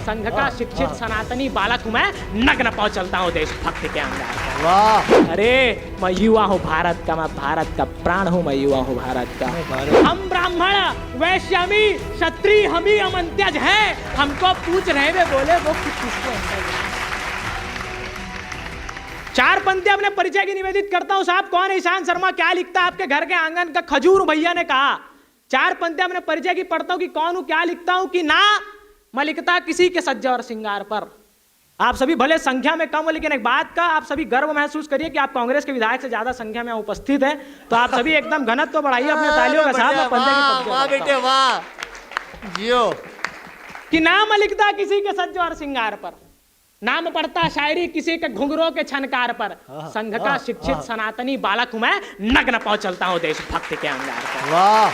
संघ का शिक्षित सनातनी बालक हूँ मैं, नग्न पांव चलता हूँ देशभक्ति के अंदर। वाह, अरे मैं युवा हूँ भारत का, मैं भारत का प्राण हूँ, मैं युवा हूँ भारत का। हम ब्राह्मण वैश्यामी क्षत्रिय हम ही अमंत्यज है, हमको पूछ रहे वे बोले वो किसको अंदर है। चार पंक्तियां अपने परिचय की निवेदित करता हूं साहब। कौन है ईशान शर्मा, क्या लिखता है आपके घर के आंगन का खजूर भैया ने कहा। चार पंक्तियां अपने परिचय की पढ़ता हूं कि कौन हूं, क्या लिखता हूं कि ना मैं लिखता किसी के सज्जा और श्रृंगार पर। आप सभी भले संख्या में कम हो, लेकिन एक बात का आप सभी गर्व महसूस करिए कि आप कांग्रेस के विधायक से ज्यादा संख्या में उपस्थित हैं। तो आप सभी एकदम घनत्व तो बढ़ाइए अपने तालियों का साहब। वाह बेटे वाह, जियो। कि नाम लिखता किसी के सज्जा और श्रृंगार पर, नाम पढ़ता शायरी किसी के घुंघरों के छनकार पर, संघ का शिक्षित सनातनी बालक हूं मैं, नग्न पांव चलता हूं देशभक्ति के अंगार पर। वाह,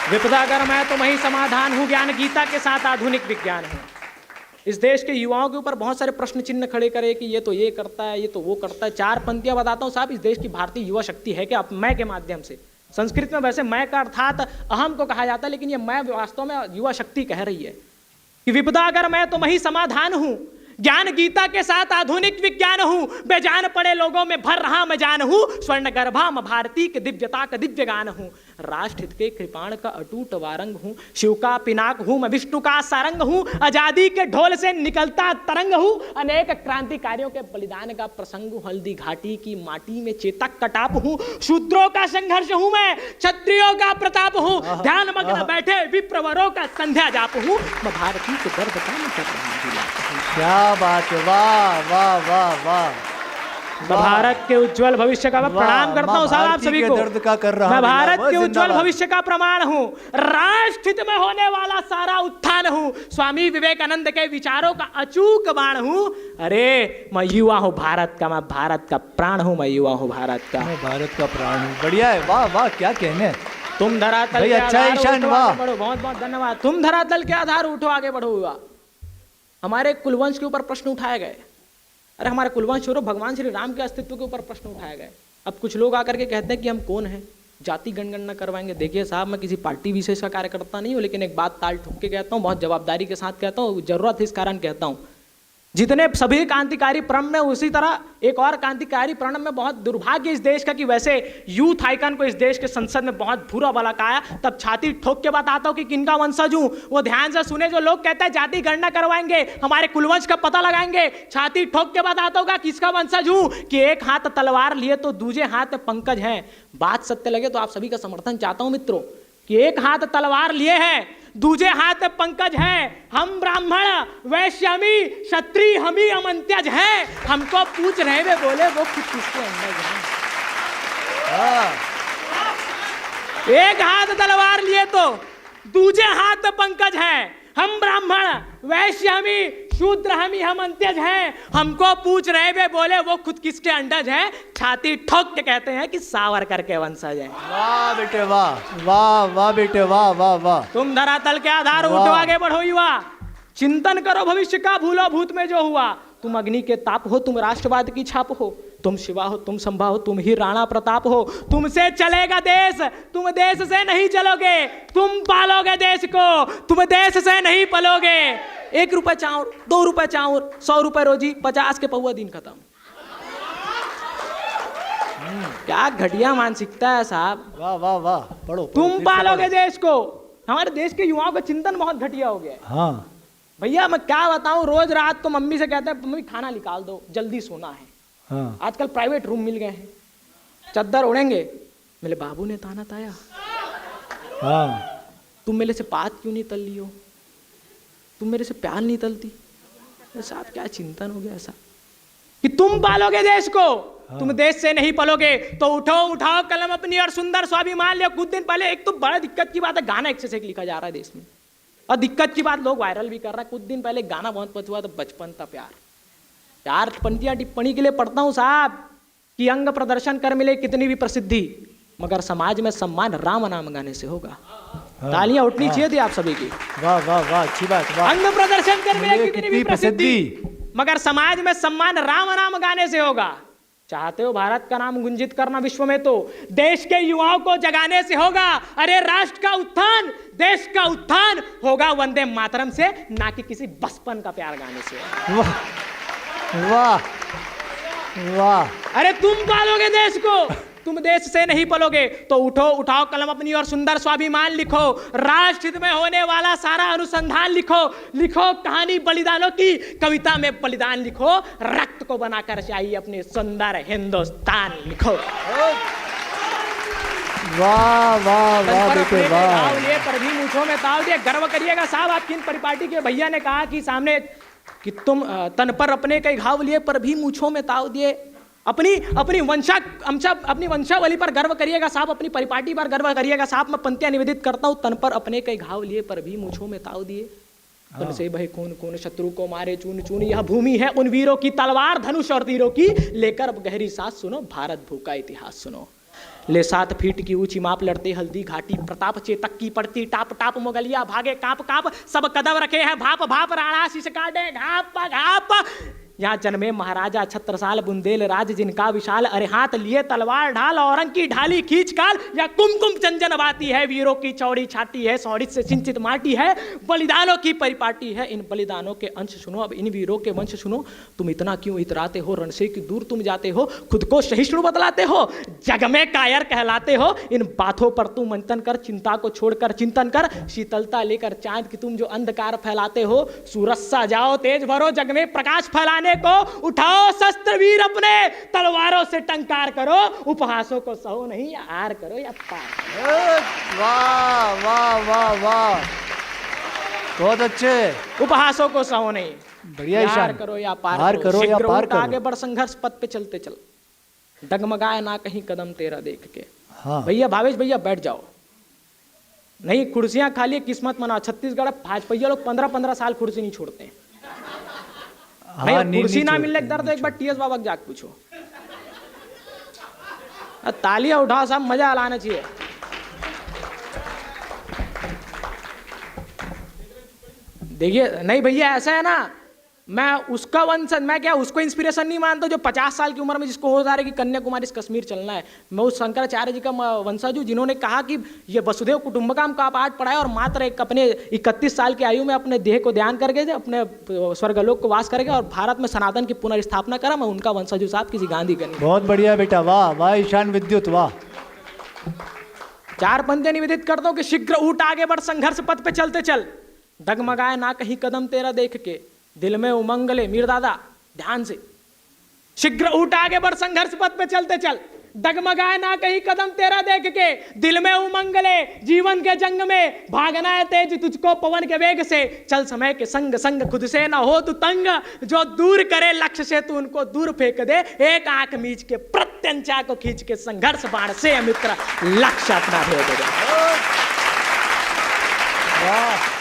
विपदागर मैं तो वही समाधान हूं, ज्ञान गीता के साथ आधुनिक विज्ञान हूं। इस देश के युवाओं के ऊपर बहुत सारे प्रश्न चिन्ह खड़े करे कि ये तो ये करता है, ये तो वो करता है। चार पंक्तियां बताता हूं साहब। इस देश की भारतीय युवा शक्ति है कि मैं के माध्यम से, संस्कृत में वैसे मैं का अर्थात अहम को कहा जाता है, लेकिन ये मैं वास्तव में युवा शक्ति कह रही है कि विपदागर मैं तो वही समाधान हूं, ज्ञान गीता के साथ आधुनिक विज्ञान हूं, बेजान पड़े लोगों में भर रहा मैं जान हूं, स्वर्ण गर्भा मैं भारती के दिव्यता का दिव्य गान हूं, राष्ट्र हित के कृपाण का अटूट वारंग हूं, शिव का पिनाक हूं मैं, विष्णु का सारंग हूं, आजादी के ढोल से निकलता तरंग हूं, अनेक क्रांतिकारियों के बलिदान का प्रसंग हूं, हल्दी घाटी की माटी में चेतक कटाप हूं, शूद्रों का संघर्ष हूं मैं, क्षत्रियों का प्रताप हूं, ध्यान मग्न बैठे विप्रवरों का संध्या जाप हूं, मैं भारती के दर्द का मैं कर रहा हूं। क्या बात है, वाह वाह वाह वाह। भारत के उज्जवल भविष्य का मैं प्रणाम करता हूं साहब आप सभी को। दर्द का कर रहा मैं भारत के उज्जवल भविष्य का प्रमाण हूं, राष्ट्र हित में होने वाला सारा उत्थान हूं, स्वामी विवेकानंद के विचारों का अचूक बाण हूं। अरे मैं युवा हूं भारत का, मैं भारत का प्राण हूं, मैं युवा हूं भारत का, मैं भारत का प्राण हूं। बढ़िया है, वाह वाह, क्या कहने। तुम धरातल के अच्छा आधार ईशान, उठो, वाह। आगे बढ़ो। बहुत बहुत धन्यवाद। तुम धरातल के आधार उठो, आगे बढ़ो। हुआ हमारे कुलवंश के ऊपर प्रश्न उठाए गए। अरे हमारे कुलवंश छोड़ो, भगवान श्री राम के अस्तित्व के ऊपर प्रश्न उठाए गए। अब कुछ लोग आकर के कहते हैं कि हम कौन हैं, जाति जनगणना करवाएंगे। देखिए साहब, मैं किसी पार्टी विशेष का कार्यकर्ता नहीं हूँ, लेकिन एक बात ताल ठोक के कहता हूँ, बहुत जवाबदारी के साथ कहता हूँ, जरूरत है इस कारण कहता हूँ। जितने सभी क्रांतिकारी प्रण में, उसी तरह एक और क्रांतिकारी प्रण में बहुत दुर्भाग्य इस देश का कि वैसे यूथ आइकन को इस देश के संसद में बहुत बुरा भला कहा। तब छाती ठोक के बताता हूं कि किनका वंशज हूं। वो ध्यान से सुने, जो लोग कहते हैं जाति गणना करवाएंगे, हमारे कुलवंश का पता लगाएंगे, छाती ठोक के बताता हूं किसका वंशज हूं, कि एक हाथ तलवार लिए तो दूसरे हाथ में पंकज है। बात सत्य लगे तो आप सभी का समर्थन चाहता हूं मित्रों, कि एक हाथ तलवार लिए हैं, दूजे हाथ पंकज है। हम ब्राह्मण वैश्यामी क्षत्रिय हम ही अमंत्यज है, हमको पूछ रहे वे बोले वो किसके अंदर है। एक हाथ तलवार लिए तो दूजे हाथ पंकज है। हम ब्राह्मण वैश्यामी शूद्र हम ही अमंत्यज हैं, हमको पूछ रहे वे बोले वो खुद किसके अंडज है। छाती ठोक के कहते हैं कि सावरकर के वंशज हैं। वाह बेटे वाह, वाह वाह बेटे वाह वाह वाह। तुम धरातल के आधार उठो, आगे बढ़ो युवा, चिंतन करो भविष्य का, भूलो भूत में जो हुआ। तुम अग्नि के ताप हो, तुम राष्ट्रवाद की छाप हो, तुम शिवा हो, तुम संभा हो, तुम ही राणा प्रताप हो। तुमसे चलेगा देश, तुम देश से नहीं चलोगे, तुम पालोगे देश को, तुम देश से नहीं पलोगे। 1 रुपए चाउर, 2 रुपए चाउर, 100 रुपए रोजी, 50 के पौवा दिन खत्म। क्या घटिया मानसिकता है साहब। वाह वाह वाह, पढ़ो। तुम पालोगे देश को। हमारे देश के युवाओं का चिंतन बहुत घटिया हो गया है। हाँ भैया मैं क्या बताऊं, रोज रात को मम्मी से कहते हैं मम्मी खाना निकाल दो, जल्दी सोना है। हाँ। आजकल प्राइवेट रूम मिल गए हैं, चद्दर ओढ़ेंगे। मेरे बाबू ने ताना ताया, हाँ। तुम मेरे से बात क्यों नहीं तल ली हो, तुम मेरे से प्यार नहीं तलती। साहब क्या चिंतन हो गया ऐसा कि तुम पालोगे देश को। हाँ। तुम देश से नहीं पलोगे तो उठो, उठाओ कलम अपनी और सुंदर स्वाभिमान लियो। कुछ दिन पहले एक तो बड़ा दिक्कत की बात है, गाना एक से एक लिखा जा रहा है देश में, और दिक्कत की बात लोग वायरल भी कर रहा है। कुछ दिन पहले गाना बहुत पचुआ था, बचपन था प्यार। चार पंक्तियां टिप्पणी के लिए पढ़ता हूं साहब, कि अंग प्रदर्शन कर मिले कितनी भी प्रसिद्धि, मगर समाज में सम्मान राम नाम गाने से होगा। तालियां उठनी चाहिए थी आप सभी की। वाह वाह वाह, अच्छी बात। वाह। अंग प्रदर्शन कर मिले कितनी भी प्रसिद्धि, मगर समाज में सम्मान राम नाम गाने से होगा। चाहते हो भारत का नाम गुंजित करना विश्व में, तो देश के युवाओं को जगाने से होगा। अरे राष्ट्र का उत्थान, देश का उत्थान होगा वंदे मातरम से, ना कि किसी बचपन का प्यार गाने से। वाह वाह वाह। अरे तुम पालोगे देश को, तुम देश से नहीं पलोगे, तो उठो, उठाओ कलम अपनी और सुंदर स्वाभिमान लिखो, राष्ट्र हित में होने वाला सारा अनुसंधान लिखो, लिखो कहानी बलिदानों की, कविता में बलिदान लिखो, रक्त को बनाकर चाहिए अपने सुंदर हिंदुस्तान लिखो। वाह वाह वाह बेटे वाह। ये पर भी मूंछों में ताव दिए, गर्व करिएगा साहब। आपकी इन परिपाटी के भैया ने कहा कि सामने कि तुम तन पर अपने कई घाव लिए पर भी मूंछों में ताव दिए। अपनी वंशावली पर गर्व करिएगा साहब, अपनी परिपाटी पर गर्व करिएगा साहब। मैं पंक्तियां निवेदित करता हूँ। तन पर अपने कई घाव लिए पर भी मूंछों में ताव दिए, तन से बहे खून खून शत्रु को मारे चून चून। यह भूमि है उन वीरों की, तलवार धनुष और तीरों की, लेकर अब गहरी सांस सुनो, भारत भू का इतिहास सुनो। ले 7 फीट की ऊंची माप लड़ते हल्दी घाटी, प्रताप चेतक की पड़ती टाप टाप, मुगलिया भागे कांप कांप, सब कदम रखे हैं भाप भाप, राणा शीश काटे घाप घाप। यहाँ जन्मे महाराजा छत्रसाल बुंदेल राज जिनका विशाल, अरे हाथ लिए तलवार ढाल औरंग की ढाली खींच काल। या कुमकुम चंचन बाती है, वीरों की चौड़ी छाती है, सौड़ित से सिंचित माटी है, बलिदानों की परिपाटी है। इन बलिदानों के अंश सुनो, अब इन वीरों के वंश सुनो। तुम इतना क्यों इतराते हो, रण से कि दूर तुम जाते हो, खुद को सहिष्णु बतलाते हो, जग में कायर कहलाते हो। इन बातों पर तू मंथन कर, चिंता को छोड़कर चिंतन कर, शीतलता लेकर चांद की तुम जो अंधकार फैलाते हो। सूरज सा जाओ तेज भरो, जग में प्रकाश फैलाने को, उठाओ शस्त्र वीर अपने, तलवारों से टंकार करो, उपहासों को सहो नहीं, या आर करो या पार। वाह वाह वाह वाह, बहुत अच्छे। उपहासों को सहो नहीं, बढ़िया यार ईशान। करो या पार हार करो या शीघ्र पार उठ करो। आगे बढ़, संघर्ष पथ पे चलते चल, डगमगाए ना कहीं कदम तेरा देख के। हाँ भैया भावेश भैया बैठ जाओ, नहीं कुर्सियां खाली, किस्मत मना। छत्तीसगढ़ भाजपा लोग 15-15 साल कुर्सी नहीं छोड़ते हैं। हाँ, नहीं कुर्सी ना छोड़ते, मिलने के दर्द एक बार टीएस बाबा जाके पूछो। तालियां उठाओ साहब, मजा लाना चाहिए। देखिए नहीं भैया ऐसा है ना, मैं उसका वंशज, मैं क्या उसको इंस्पिरेशन नहीं मानता जो 50 साल की उम्र में जिसको हो जा रहा है कि कन्याकुमारी से कश्मीर चलना है। मैं उस शंकराचार्य जी का वंशज हूँ जिन्होंने कहा कि ये वसुदेव कुटुंबकम का पाठ पढ़ाया और मात्र एक अपने 31 साल की आयु में अपने देह को ध्यान करके अपने स्वर्गलोक को वास करके और भारत में सनातन की पुनर्स्थापना करा। मैं उनका वंशज हूँ साहब, किसी गांधी का नहीं। बहुत बढ़िया बेटा, वाह वाह ईशान विद्युत वाह। 4 पंक्तियां निवेदित करता हूँ कि शीघ्र उठ आगे बढ़, संघर्ष पथ पे चलते चल, डगमगाए ना कहीं कदम तेरा देख के, दिल में उमंग ले। मीर दादा ध्यान से, शीघ्र उठ आगे बढ़, संघर्ष पथ पे चलते चल, डगमगाए ना कहीं कदम तेरा देख के, दिल में उमंग ले। जीवन के जंग में भागना है तेज तुझको पवन के वेग से, चल समय के संग संग, खुद से ना हो तू तंग, जो दूर करे लक्ष्य से तू उनको दूर फेंक दे, एक आंख मीच के प्रत्यंचा को खींच के, संघर्ष बाण से मित्र लक्ष्य अपना भेद दे। वाह